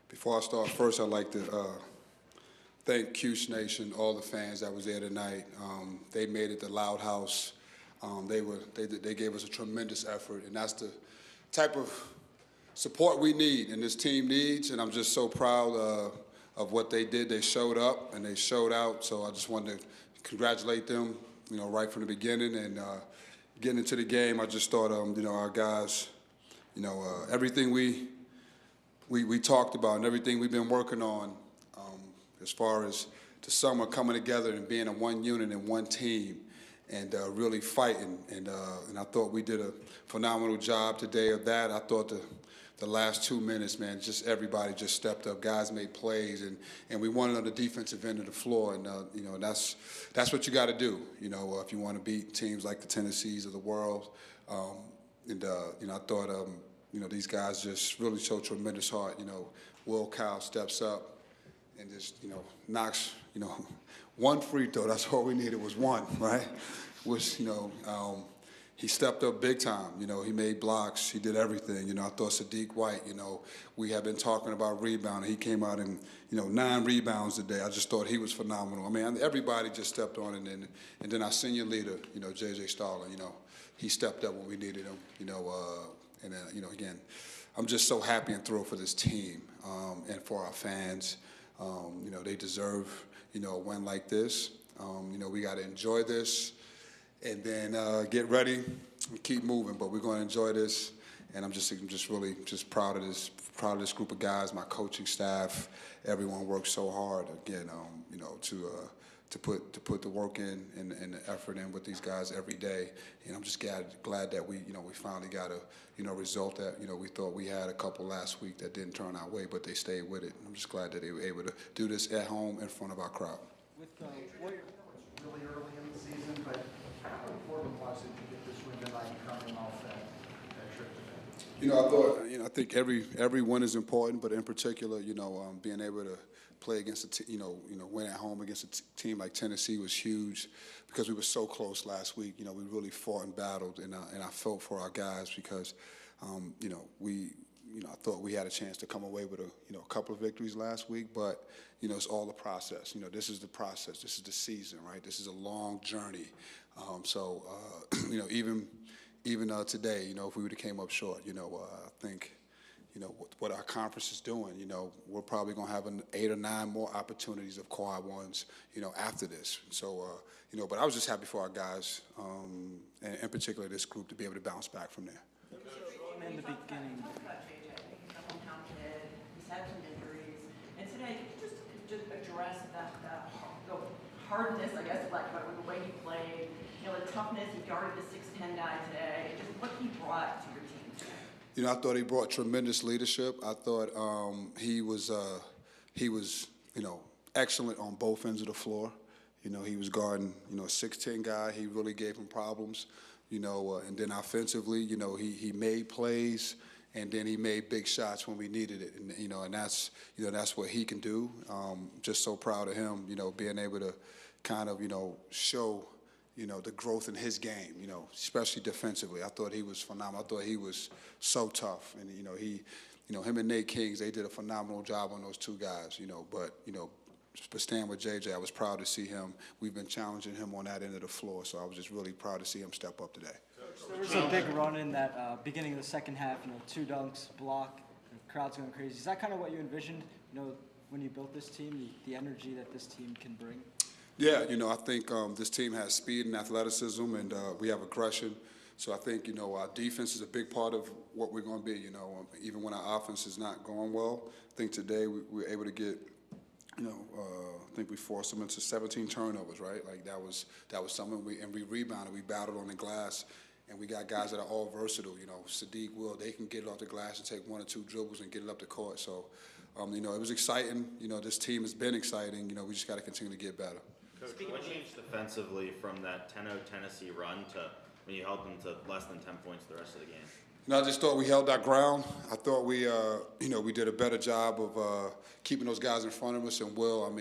Before I start, first I'd like to thank Cuse Nation, all the fans that was there tonight. They made it the Loud House. They gave us a tremendous effort, and that's the type of support we need and this team needs. And I'm just so proud of what they did. They showed up and they showed out. So I just wanted to congratulate them, right from the beginning. And getting into the game, I just thought, our guys, everything we talked about and everything we've been working on, as far as the summer coming together and being a one unit and one team and really fighting. And I thought we did a phenomenal job today of that. I thought the last 2 minutes, man, just everybody just stepped up. Guys made plays, and we won it on the defensive end of the floor. And, that's what you got to do, if you want to beat teams like the Tennessees of the world. I thought, these guys just really showed tremendous heart. Will Kyle steps up and just, knocks, one free throw. That's all we needed was one, right? Which, he stepped up big time. He made blocks. He did everything. I thought Sadiq White, we have been talking about rebounding. He came out and, 9 rebounds today. I just thought he was phenomenal. I mean, everybody just stepped on it. And then our senior leader, J.J. Stalin, he stepped up when we needed him, again, I'm just so happy and thrilled for this team and for our fans. They deserve, a win like this. We got to enjoy this and then get ready and keep moving. But we're going to enjoy this, and I'm just really proud of this group of guys, my coaching staff. Everyone works so hard again, to put the work in and the effort in with these guys every day. And I'm just glad that we finally got a result that we thought we had a couple last week that didn't turn our way, but they stayed with it. I'm just glad that they were able to do this at home in front of our crowd. With Warrior, it's really early in the season, but how important was it to get this win tonight coming off that trip today? I think every win is important, but in particular, being able to play against win at home against a team like Tennessee was huge because we were so close last week. We really fought and battled, and I felt for our guys because, I thought we had a chance to come away with a couple of victories last week, but it's all the process. This is the process. This is the season, right? This is a long journey. Even today, if we would have came up short, I think. What our conference is doing, we're probably going to have 8 or 9 more opportunities of quad ones, after this. So, but I was just happy for our guys, and in particular this group, to be able to bounce back from there. In the beginning. Talk about JJ. He's a hometown kid. He's had some injuries. And today, can you just address that the hardness, I guess, like the way he played, the toughness. He guarded the 6'10" guy today, and just what he brought to your team today. I thought he brought tremendous leadership. I thought he was excellent on both ends of the floor. He was guarding, a 6'10" guy. He really gave him problems, and then offensively, he made plays, and then he made big shots when we needed it. And that's what he can do. Just so proud of him, being able to kind of, show the growth in his game, especially defensively. I thought he was phenomenal. I thought he was so tough. And, him and Nate Kings, they did a phenomenal job on those 2 guys, but staying with JJ, I was proud to see him. We've been challenging him on that end of the floor, so I was just really proud to see him step up today. There was a big run in that beginning of the second half, 2 dunks, block, the crowd's going crazy. Is that kind of what you envisioned, when you built this team, the energy that this team can bring? Yeah, I think this team has speed and athleticism, and we have aggression. So I think, our defense is a big part of what we're going to be, even when our offense is not going well. I think today we were able to get, I think we forced them into 17 turnovers, right? Like that was something we rebounded. We battled on the glass, and we got guys that are all versatile, Sadiq, Will, they can get it off the glass and take 1 or 2 dribbles and get it up the court. So, it was exciting. This team has been exciting. We just got to continue to get better. Coach, what changed defensively from that 10-0 Tennessee run to when you held them to less than 10 points the rest of the game? I just thought we held our ground. I thought we, we did a better job of keeping those guys in front of us. And Will,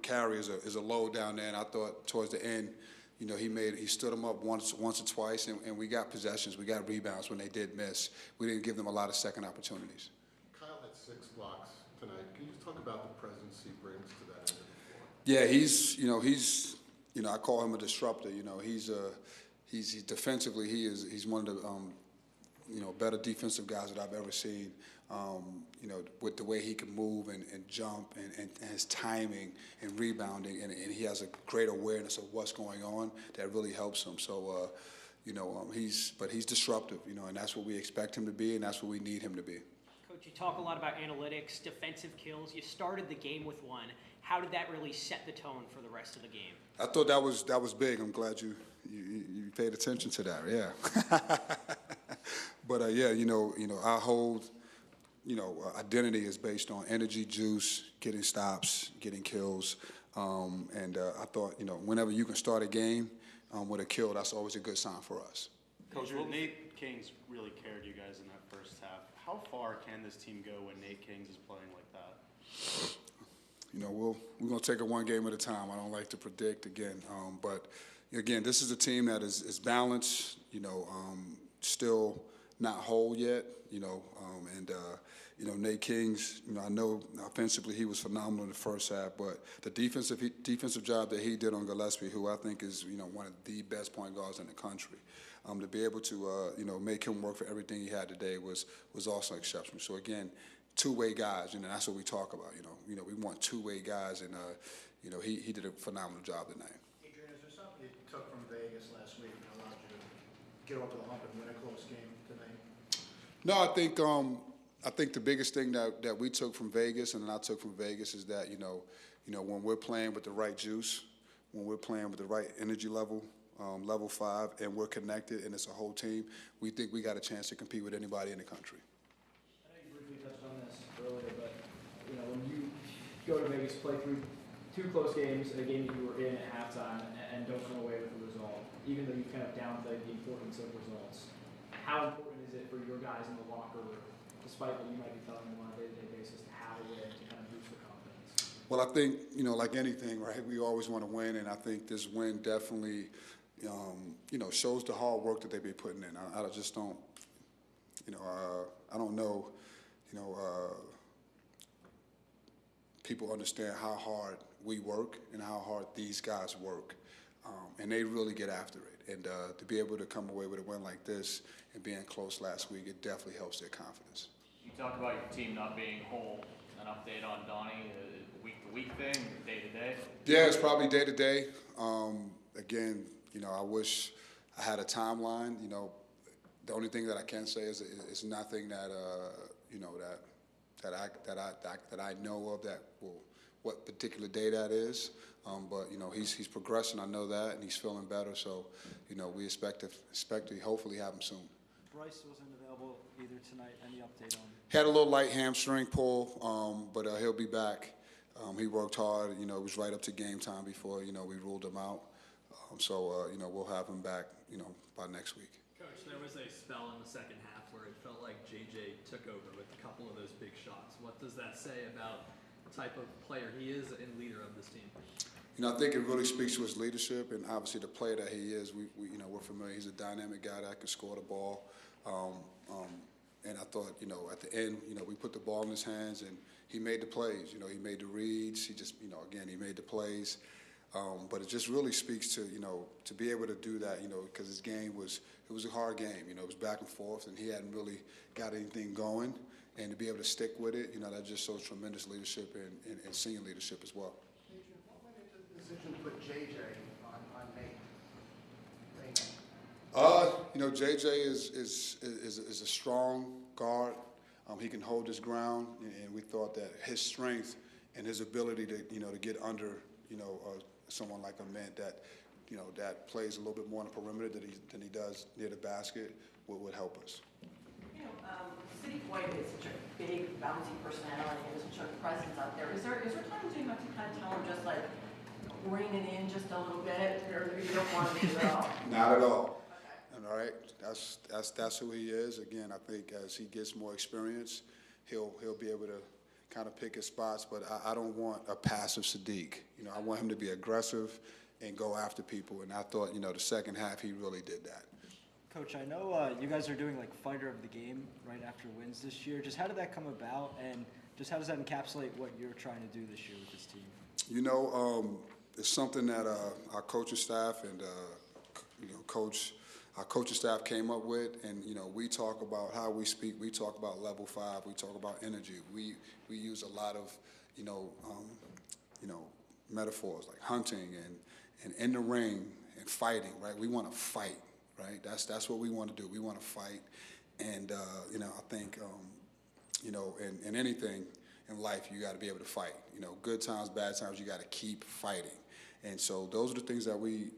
Carey is a load down there, and I thought towards the end, he stood them up once or twice, and we got possessions, we got rebounds when they did miss. We didn't give them a lot of second opportunities. Kyle had 6 blocks tonight. Can you just talk about the presence he brings to that end of the floor? Yeah, I call him a disruptor. He's defensively, he's one of the, better defensive guys that I've ever seen. With the way he can move and jump and his timing and rebounding, and he has a great awareness of what's going on that really helps him. So, he's disruptive, and that's what we expect him to be, and that's what we need him to be. Coach, you talk a lot about analytics, defensive kills. You started the game with one. How did that really set the tone for the rest of the game? I thought that was big. I'm glad you paid attention to that. Yeah. But our whole identity is based on energy, juice, getting stops, getting kills, and I thought whenever you can start a game with a kill, that's always a good sign for us. Coach, well, Nate Kings really carried you guys in that first half. How far can this team go when Nate Kings is playing like that? We're going to take it one game at a time. I don't like to predict again. But, again, this is a team that is balanced, still not whole yet, Nate Kings, I know offensively he was phenomenal in the first half, but the defensive job that he did on Gillespie, who I think is, one of the best point guards in the country, to be able to, make him work for everything he had today was also exceptional. So, again, two-way guys, that's what we talk about, we want two-way guys, and, he did a phenomenal job tonight. Adrian, is there something you took from Vegas last week that allowed you to get over the hump and win a close game tonight? No, I think the biggest thing that we took from Vegas and I took from Vegas is that, when we're playing with the right juice, when we're playing with the right energy level, level 5, and we're connected and it's a whole team, we think we got a chance to compete with anybody in the country. I know you briefly touched on this earlier, but when you go to Vegas, play through 2 close games, a game that you were in at halftime, and don't come away with the result, even though you kind of downplayed the importance of results, how important is it for your guys in the locker room, despite what you might be telling them on a day-to-day basis, to have a win to kind of boost their confidence? Well, I think, like anything, right, we always want to win, and I think this win definitely, shows the hard work that they've been putting in. I just don't, I don't know, people understand how hard we work and how hard these guys work, and they really get after it. And to be able to come away with a win like this and being close last week, it definitely helps their confidence. You talk about your team not being whole. An update on Donnie, week-to-week thing, day-to-day? Yeah, it's probably day-to-day. Again, I wish I had a timeline. The only thing that I can say is it's nothing that that I know of that will what particular day that is. But he's progressing. I know that, and he's feeling better. So we expect to hopefully have him soon. Bryce wasn't available either tonight. Any update on? He had a little light hamstring pull, but he'll be back. He worked hard. It was right up to game time before we ruled him out. So we'll have him back by next week. Coach, there was a spell in the second half where it felt like JJ took over with a couple of those big shots. What does that say about the type of player he is and leader of this team? I think it really speaks to his leadership and obviously the player that he is. We're familiar. He's a dynamic guy that can score the ball. And I thought, at the end, we put the ball in his hands and he made the plays. He made the reads. He just, again, he made the plays. But it just really speaks to, to be able to do that, because his game it was a hard game. It was back and forth, and he hadn't really got anything going. And to be able to stick with it, that just shows tremendous leadership and senior leadership as well. Adrian, what went into the decision to put JJ on Nate? JJ is a strong guard. He can hold his ground, and we thought that his strength and his ability to to get under someone like a Mint that that plays a little bit more on the perimeter than he does near the basket would help us. City Boyd is such a big, bouncy personality and such a presence out there. Is there times you have to kind of tell him just like rein it in just a little bit, or you don't want to do it at all? Not at all. Okay. All right, that's who he is. Again, I think as he gets more experience, he'll be able to kind of pick his spots. But I don't want a passive Sadiq. I want him to be aggressive and go after people. And I thought, the second half he really did that. Coach, I know you guys are doing like fighter of the game right after wins this year. Just how did that come about? And Just how does that encapsulate what you're trying to do this year with this team? You know, it's something that our coaching staff and our coaching staff came up with, and we talk about how we speak. We talk about level 5. We talk about energy. We use a lot of metaphors like hunting and in the ring and fighting. Right? We want to fight. Right? That's what we want to do. We want to fight, and I think in anything in life you got to be able to fight. Good times, bad times, you got to keep fighting. And so those are the things that we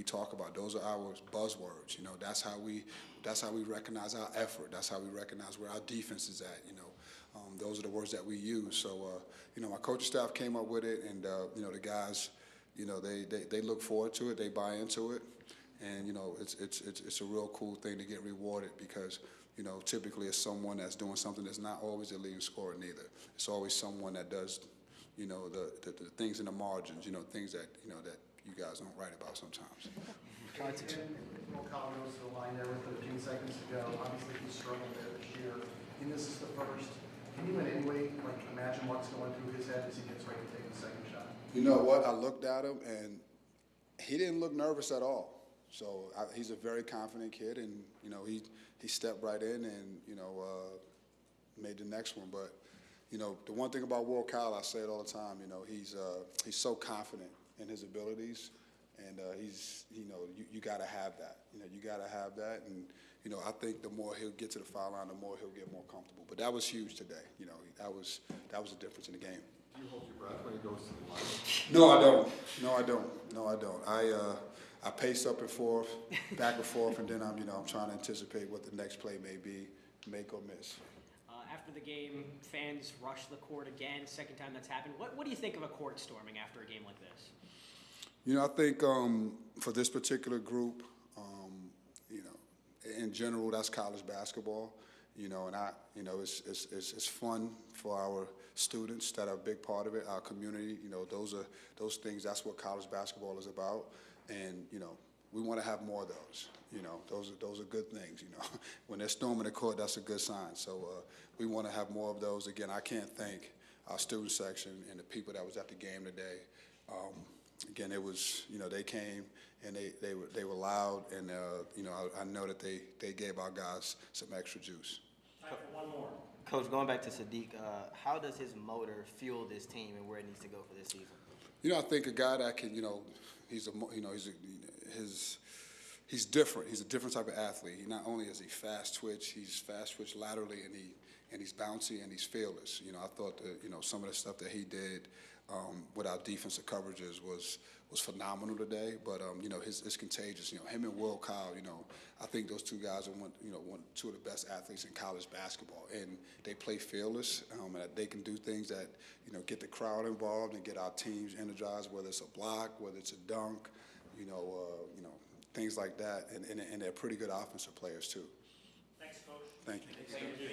talk about. Those are our buzzwords. That's how we recognize our effort. That's how we recognize where our defense is at. Those are the words that we use. So my coaching staff came up with it, and the guys, they look forward to it. They buy into it, and it's a real cool thing to get rewarded because typically it's someone that's doing something that's not always the leading scorer neither. It's always someone that does the things in the margins, things that that you guys don't write about sometimes. Will Kyle goes to the line there with 13 seconds to go. Obviously, he struggled there this year. And this is the first. Can you in any way imagine what's going through his head as he gets ready to take the second shot? You know what? I looked at him, and he didn't look nervous at all. So he's a very confident kid, and he stepped right in and made the next one. But the one thing about Will Kyle, I say it all the time. He's so confident in his abilities, and you got to have that. You got to have that, and I think the more he'll get to the foul line, the more he'll get more comfortable. But that was huge today. That was the difference in the game. Do you hold your breath when he goes to the line? No, I don't. No, I don't. I pace up and forth, back and forth, and then I'm trying to anticipate what the next play may be, make or miss. After the game, fans rushed the court again, second time that's happened. What do you think of a court storming after a game like this? I think for this particular group, in general, that's college basketball. And it's fun for our students that are a big part of it, our community. Those things. That's what college basketball is about, and we want to have more of those. Those are good things. When they're storming the court, that's a good sign. So we want to have more of those. Again, I can't thank our student section and the people that was at the game today. Again, it was they came and they were loud, and I know that they gave our guys some extra juice. Time for one more. Coach, going back to Sadiq, how does his motor fuel this team and where it needs to go for this season? I think a guy that can, he's different. He's a different type of athlete. Not only is he fast twitch, he's fast twitch laterally, and he's bouncy and he's fearless. I thought that some of the stuff that he did with our defensive coverages was phenomenal today. But it's contagious. Him and Will Kyle. I think those two guys are two of the best athletes in college basketball, and they play fearless. And they can do things that get the crowd involved and get our teams energized. Whether it's a block, whether it's a dunk, things like that. And they're pretty good offensive players too. Thanks, Coach. Thank you. Thank you.